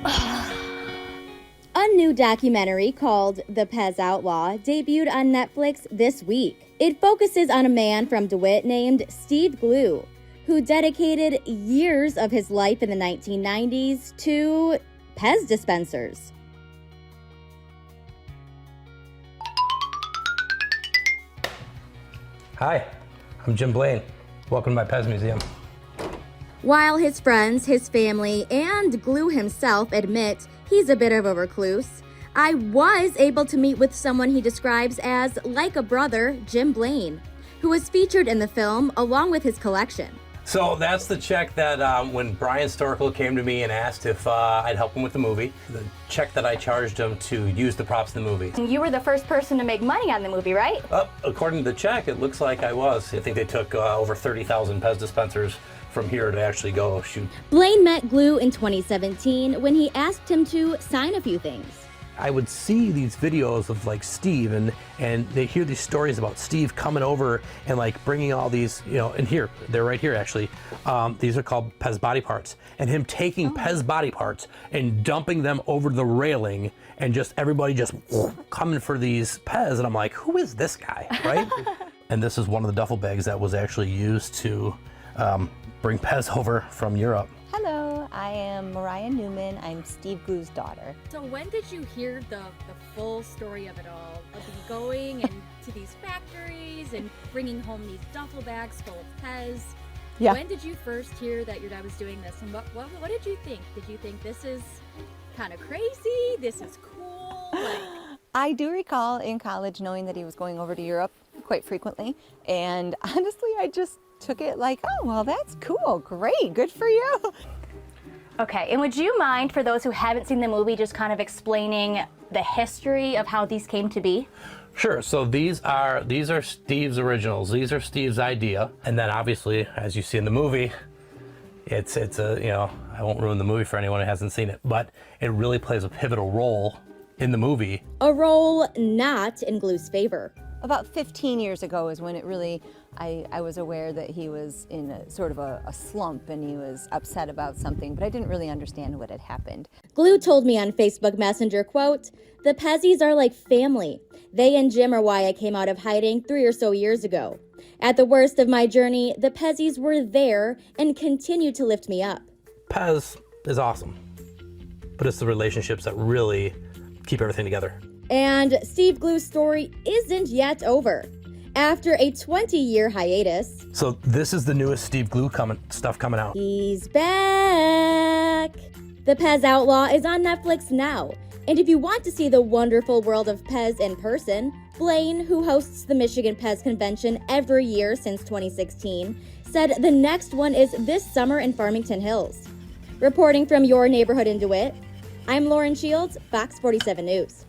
A new documentary called The Pez Outlaw debuted on Netflix this week. It focuses on a man from DeWitt named Steve Glew, who dedicated years of his life in the 1990s to Pez dispensers. Hi, I'm Jim Blaine. Welcome to my Pez Museum. While his friends, his family, and Glew himself admit he's a bit of a recluse, I was able to meet with someone he describes as like a brother, Jim Blaine, who was featured in the film along with his collection. So that's the check that when Brian Storkel came to me and asked if I'd help him with the movie, the check that I charged him to use the props in the movie. And you were the first person to make money on the movie, right? According to the check, it looks like I was. I think they took over 30,000 Pez dispensers from here to actually go shoot. Blaine met Glew in 2017 when he asked him to sign a few things. I would see these videos of like Steve and they hear these stories about Steve coming over and like bringing all these, and here, they're right here actually. These are called Pez body parts, and him taking Pez body parts and dumping them over the railing and just everybody just coming for these Pez, and I'm like, who is this guy, right? And this is one of the duffel bags that was actually used to bring Pez over from Europe. Hello, I am Mariah Newman. I'm Steve Glew's daughter. So when did you hear the full story of it all? Of you going and to these factories and bringing home these duffel bags full of Pez? Yeah. When did you first hear that your dad was doing this? And what did you think? Did you think this is kind of crazy? This is cool? I do recall in college knowing that he was going over to Europe quite frequently. And honestly, I just took it like, oh, well, that's cool. Great. Good for you. Okay, and would you mind, for those who haven't seen the movie, just kind of explaining the history of how these came to be? Sure. So these are Steve's originals. These are Steve's idea, and then obviously, as you see in the movie, it's a I won't ruin the movie for anyone who hasn't seen it, but it really plays a pivotal role in the movie. A role not in Glew's favor. About 15 years ago is when it really, I was aware that he was in a sort of a slump and he was upset about something, but I didn't really understand what had happened. Glew told me on Facebook Messenger, quote, "The Pezzies are like family. They and Jim are why I came out of hiding 3 or so years ago. At the worst of my journey, the Pezzies were there and continue to lift me up." Pez is awesome, but it's the relationships that really keep everything together. And Steve Glew's story isn't yet over. After a 20-year hiatus, so this is the newest Steve Glew stuff coming out. He's back. The Pez Outlaw is on Netflix now. And if you want to see the wonderful world of Pez in person, Blaine, who hosts the Michigan Pez Convention every year since 2016, said the next one is this summer in Farmington Hills. Reporting from your neighborhood in DeWitt, I'm Lauren Shields, Fox 47 News.